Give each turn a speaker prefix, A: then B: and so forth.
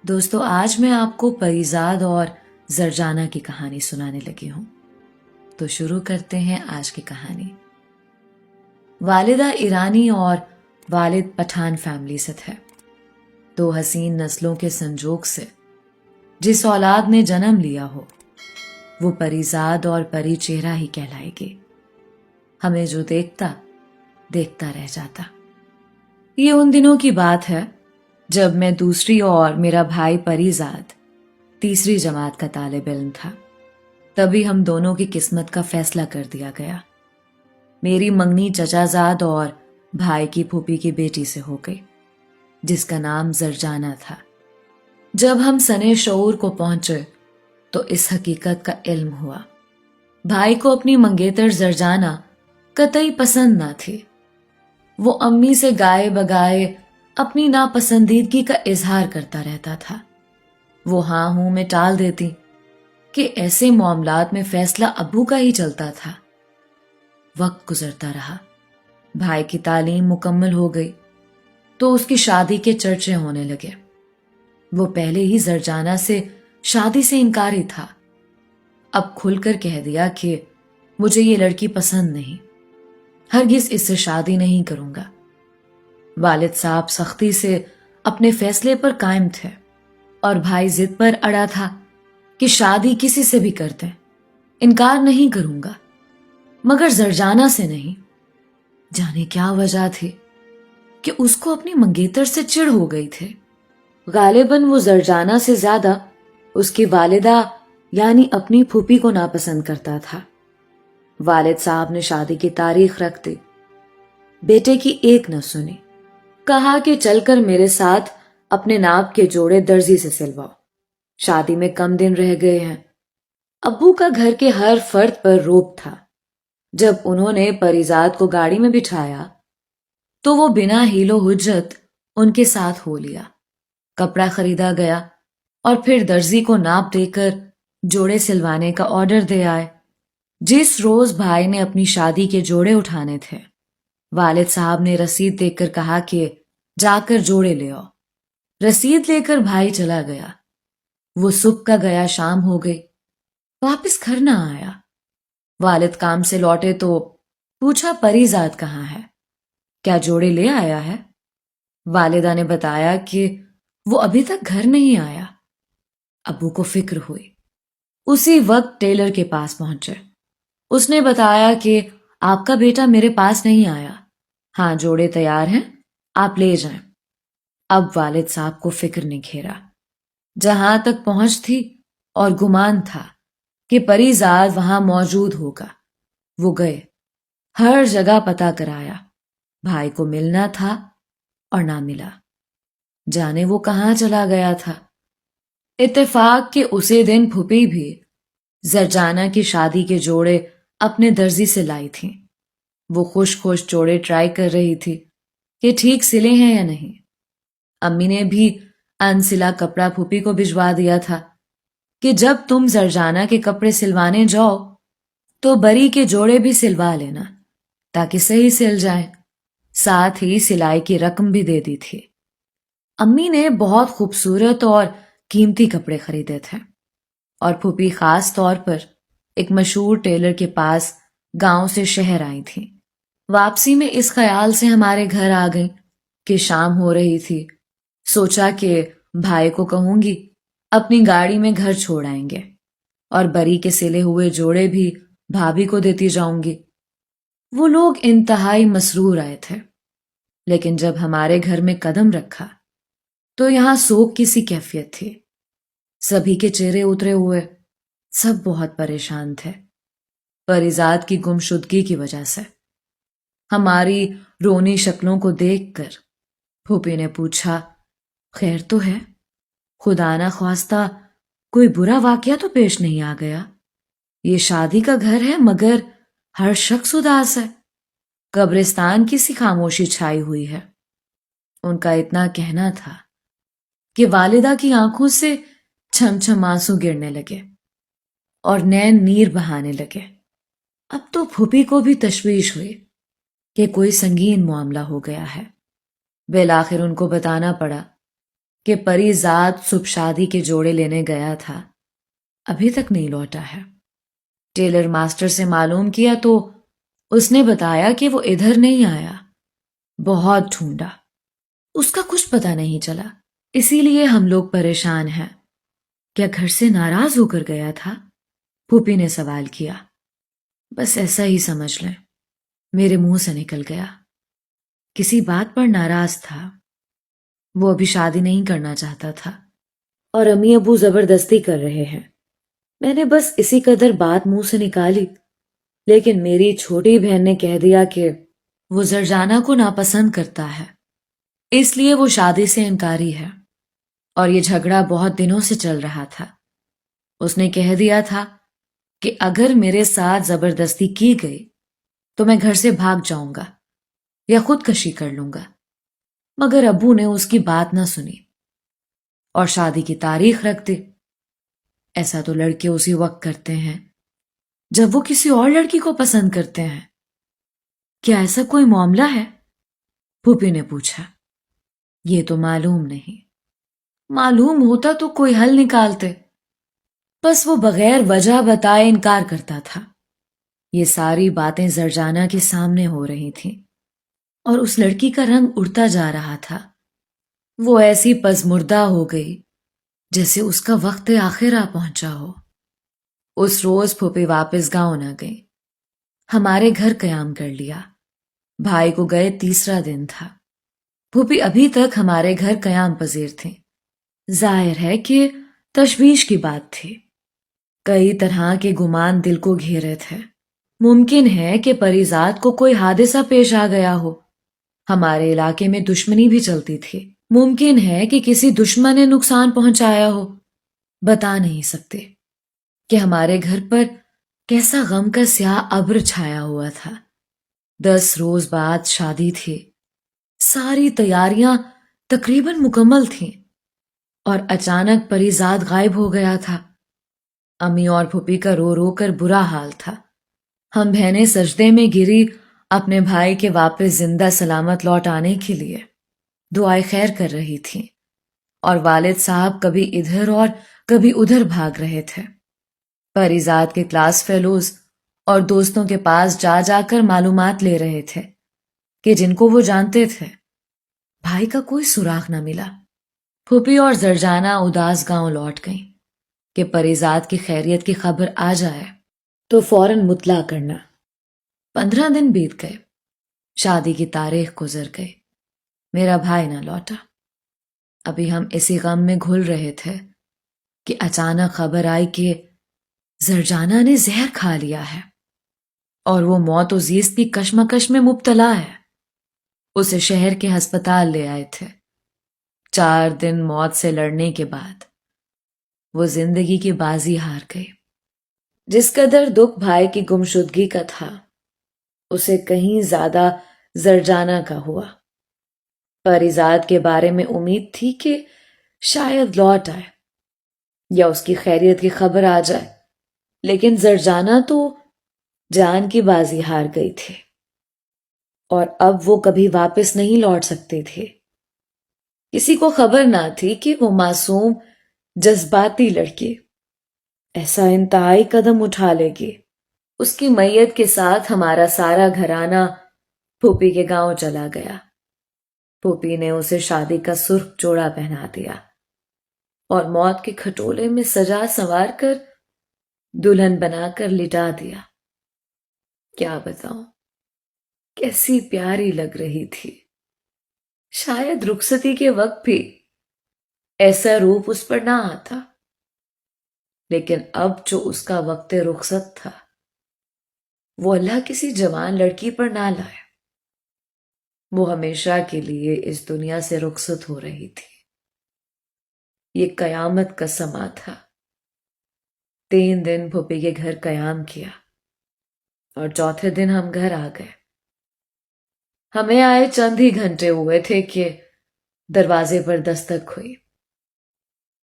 A: دوستو آج میں آپ کو پریزاد اور زرجانہ کی کہانی سنانے لگی ہوں تو شروع کرتے ہیں آج کی کہانی۔ والدہ ایرانی اور والد پٹھان فیملی سے تھے۔ دو حسین نسلوں کے سنجوگ سے جس اولاد نے جنم لیا ہو وہ پریزاد اور پری چہرہ ہی کہلائے گی۔ ہمیں جو دیکھتا رہ جاتا۔ یہ ان دنوں کی بات ہے جب میں دوسری اور میرا بھائی پریزاد تیسری جماعت کا طالب علم تھا۔ تبھی ہم دونوں کی قسمت کا فیصلہ کر دیا گیا۔ میری منگنی چچا زاد اور بھائی کی پھوپھی کی بیٹی سے ہو گئی جس کا نام زرجانہ تھا۔ جب ہم سنے شعور کو پہنچے تو اس حقیقت کا علم ہوا بھائی کو اپنی منگیتر زرجانہ قطعی پسند نہ تھی۔ وہ امی سے گائے بگائے اپنی ناپسندیدگی کا اظہار کرتا رہتا تھا۔ وہ ہاں ہوں میں ٹال دیتی کہ ایسے معاملات میں فیصلہ ابو کا ہی چلتا تھا۔ وقت گزرتا رہا، بھائی کی تعلیم مکمل ہو گئی تو اس کی شادی کے چرچے ہونے لگے۔ وہ پہلے ہی زرجانہ سے شادی سے انکاری تھا۔ اب کھل کر کہہ دیا کہ مجھے یہ لڑکی پسند نہیں، ہرگز اس سے شادی نہیں کروں گا۔ والد صاحب سختی سے اپنے فیصلے پر قائم تھے اور بھائی ضد پر اڑا تھا کہ شادی کسی سے بھی کر دیں، انکار نہیں کروں گا مگر زرجانہ سے نہیں۔ جانے کیا وجہ تھی کہ اس کو اپنی منگیتر سے چڑ ہو گئی تھی۔ غالباً وہ زرجانہ سے زیادہ اس کی والدہ یعنی اپنی پھوپھی کو ناپسند کرتا تھا۔ والد صاحب نے شادی کی تاریخ رکھ دی، بیٹے کی ایک نہ سنی، کہا کہ چل کر میرے ساتھ اپنے ناپ کے جوڑے درزی سے سلواؤ، شادی میں کم دن رہ گئے ہیں۔ ابو کا گھر کے ہر فرد پر روب تھا۔ جب انہوں نے پریزاد کو گاڑی میں بٹھایا تو وہ بنا ہیل و حجت ان کے ساتھ ہو لیا۔ کپڑا خریدا گیا اور پھر درزی کو ناپ دے کر جوڑے سلوانے کا آرڈر دے آئے۔ جس روز بھائی نے اپنی شادی کے جوڑے اٹھانے تھے، والد صاحب نے رسید دیکھ کر کہا کہ جا کر جوڑے لے آؤ۔ رسید لے کر بھائی چلا گیا۔ وہ صبح کا گیا شام ہو گئی، واپس گھر نہ آیا۔ والد کام سے لوٹے تو پوچھا پریزاد کہاں ہے، کیا جوڑے لے آیا ہے؟ والدہ نے بتایا کہ وہ ابھی تک گھر نہیں آیا۔ ابو کو فکر ہوئی، اسی وقت ٹیلر کے پاس پہنچے۔ اس نے بتایا کہ آپ کا بیٹا میرے پاس نہیں آیا، ہاں جوڑے تیار ہیں، آپ لے جائیں۔ اب والد صاحب کو فکر نے گھیرا۔ جہاں تک پہنچ تھی اور گمان تھا کہ پریزاد وہاں موجود ہوگا، وہ گئے، ہر جگہ پتہ کرایا، بھائی کو ملنا تھا اور نہ ملا۔ جانے وہ کہاں چلا گیا تھا۔ اتفاق کہ اسی دن پھوپھی بھی زرجانہ کی شادی کے جوڑے اپنے درزی سے لائی تھیں۔ وہ خوش جوڑے ٹرائی کر رہی تھی کہ ٹھیک سلے ہیں یا نہیں۔ امی نے بھی انسلا کپڑا پھوپھی کو بھجوا دیا تھا کہ جب تم زرجانہ کے کپڑے سلوانے جاؤ تو بری کے جوڑے بھی سلوا لینا تاکہ صحیح سل جائیں۔ ساتھ ہی سلائی کی رقم بھی دے دی تھی۔ امی نے بہت خوبصورت اور قیمتی کپڑے خریدے تھے اور پھوپھی خاص طور پر ایک مشہور ٹیلر کے پاس گاؤں سے شہر آئی تھی۔ واپسی میں اس خیال سے ہمارے گھر آ گئی کہ شام ہو رہی تھی۔ سوچا کہ بھائی کو کہوں گی اپنی گاڑی میں گھر چھوڑ آئیں گے اور بری کے سلے ہوئے جوڑے بھی بھابھی کو دیتی جاؤں گی۔ وہ لوگ انتہائی مسرور آئے تھے، لیکن جب ہمارے گھر میں قدم رکھا تو یہاں سوگ کی سی کیفیت تھی۔ سبھی کے چہرے اترے ہوئے، سب بہت پریشان تھے پریزاد کی گمشدگی کی وجہ سے۔ ہماری رونی شکلوں کو دیکھ کر پھوپھی نے پوچھا، خیر تو ہے؟ خدا نہ خواستہ کوئی برا واقعہ تو پیش نہیں آ گیا؟ یہ شادی کا گھر ہے مگر ہر شخص اداس ہے، قبرستان کی سی خاموشی چھائی ہوئی ہے۔ ان کا اتنا کہنا تھا کہ والدہ کی آنکھوں سے چھم چھم آنسو گرنے لگے اور نین نیر بہانے لگے۔ اب تو پھوپھی کو بھی تشویش ہوئی کہ کوئی سنگین معاملہ ہو گیا ہے۔ بالآخر ان کو بتانا پڑا کہ پری زاد صبح شادی کے جوڑے لینے گیا تھا، ابھی تک نہیں لوٹا ہے۔ ٹیلر ماسٹر سے معلوم کیا تو اس نے بتایا کہ وہ ادھر نہیں آیا، بہت ڈھونڈا، اس کا کچھ پتہ نہیں چلا، اسی لیے ہم لوگ پریشان ہیں۔ کیا گھر سے ناراض ہو کر گیا تھا؟ پھوپھی نے سوال کیا۔ بس ایسا ہی سمجھ لیں، میرے منہ سے نکل گیا۔ کسی بات پر ناراض تھا، وہ ابھی شادی نہیں کرنا چاہتا تھا اور امی ابو زبردستی کر رہے ہیں۔ میں نے بس اسی قدر بات منہ سے نکالی، لیکن میری چھوٹی بہن نے کہہ دیا کہ وہ زرجانہ کو ناپسند کرتا ہے، اس لیے وہ شادی سے انکاری ہے، اور یہ جھگڑا بہت دنوں سے چل رہا تھا۔ اس نے کہہ دیا تھا کہ اگر میرے ساتھ زبردستی کی گئی تو میں گھر سے بھاگ جاؤں گا یا خودکشی کر لوں گا، مگر ابو نے اس کی بات نہ سنی اور شادی کی تاریخ رکھ دی۔ ایسا تو لڑکے اسی وقت کرتے ہیں جب وہ کسی اور لڑکی کو پسند کرتے ہیں۔ کیا ایسا کوئی معاملہ ہے؟ پھوپھی نے پوچھا۔ یہ تو معلوم نہیں، معلوم ہوتا تو کوئی حل نکالتے، بس وہ بغیر وجہ بتائے انکار کرتا تھا۔ یہ ساری باتیں زرجانہ کے سامنے ہو رہی تھیں اور اس لڑکی کا رنگ اڑتا جا رہا تھا۔ وہ ایسی پزمردہ ہو گئی جیسے اس کا وقت آخر آ پہنچا ہو۔ اس روز پھوپھی واپس گاؤں نہ گئی، ہمارے گھر قیام کر لیا۔ بھائی کو گئے تیسرا دن تھا۔ پھوپھی ابھی تک ہمارے گھر قیام پذیر تھیں۔ ظاہر ہے کہ تشویش کی بات تھی، کئی طرح کے گمان دل کو گھیرے تھے۔ ممکن ہے کہ پریزاد کو کوئی حادثہ پیش آ گیا ہو، ہمارے علاقے میں دشمنی بھی چلتی تھی، ممکن ہے کہ کسی دشمن نے نقصان پہنچایا ہو، بتا نہیں سکتے کہ ہمارے گھر پر کیسا غم کا سیاہ ابر چھایا ہوا تھا۔ 10 روز بعد شادی تھی، ساری تیاریاں تقریباً مکمل تھیں، اور اچانک پریزاد غائب ہو گیا تھا۔ امی اور پھوپھی کا رو رو کر برا حال تھا۔ ہم بہنیں سجدے میں گری اپنے بھائی کے واپس زندہ سلامت لوٹ آنے کے لیے دعائے خیر کر رہی تھیں، اور والد صاحب کبھی ادھر اور کبھی ادھر بھاگ رہے تھے۔ پریزاد کے کلاس فیلوز اور دوستوں کے پاس جا جا کر معلومات لے رہے تھے کہ جن کو وہ جانتے تھے۔ بھائی کا کوئی سراغ نہ ملا۔ پھوپھی اور زرجانہ اداس گاؤں لوٹ گئیں کہ پریزاد کی خیریت کی خبر آ جائے تو فوراً مطلع کرنا۔ 15 دن بیت گئے، شادی کی تاریخ گزر گئی، میرا بھائی نہ لوٹا۔ ابھی ہم اسی غم میں گھل رہے تھے کہ اچانک خبر آئی کہ زرجانہ نے زہر کھا لیا ہے اور وہ موت و زیست کی کشمکش میں مبتلا ہے۔ اسے شہر کے ہسپتال لے آئے تھے۔ 4 دن موت سے لڑنے کے بعد وہ زندگی کی بازی ہار گئی۔ جس قدر دکھ بھائی کی گمشدگی کا تھا، اسے کہیں زیادہ زرجانہ کا ہوا۔ پریزاد کے بارے میں امید تھی کہ شاید لوٹ آئے یا اس کی خیریت کی خبر آ جائے، لیکن زرجانہ تو جان کی بازی ہار گئی تھی، اور اب وہ کبھی واپس نہیں لوٹ سکتے تھے۔ کسی کو خبر نہ تھی کہ وہ معصوم جذباتی لڑکی ایسا انتہائی قدم اٹھا لے گی۔ اس کی میت کے ساتھ ہمارا سارا گھرانہ پھوپھی کے گاؤں چلا گیا۔ پھوپھی نے اسے شادی کا سرخ جوڑا پہنا دیا اور موت کے کھٹولے میں سجا سنوار کر دلہن بنا کر لٹا دیا۔ کیا بتاؤں، کیسی پیاری لگ رہی تھی۔ شاید رخصتی کے وقت بھی ایسا روپ اس پر نہ آتا، لیکن اب جو اس کا وقت رخصت تھا وہ اللہ کسی جوان لڑکی پر نہ لائے۔ وہ ہمیشہ کے لیے اس دنیا سے رخصت ہو رہی تھی۔ یہ قیامت کا سما تھا۔ 3 دن پھوپھی کے گھر قیام کیا اور چوتھے دن ہم گھر آ گئے۔ ہمیں آئے چند ہی گھنٹے ہوئے تھے کہ دروازے پر دستک ہوئی۔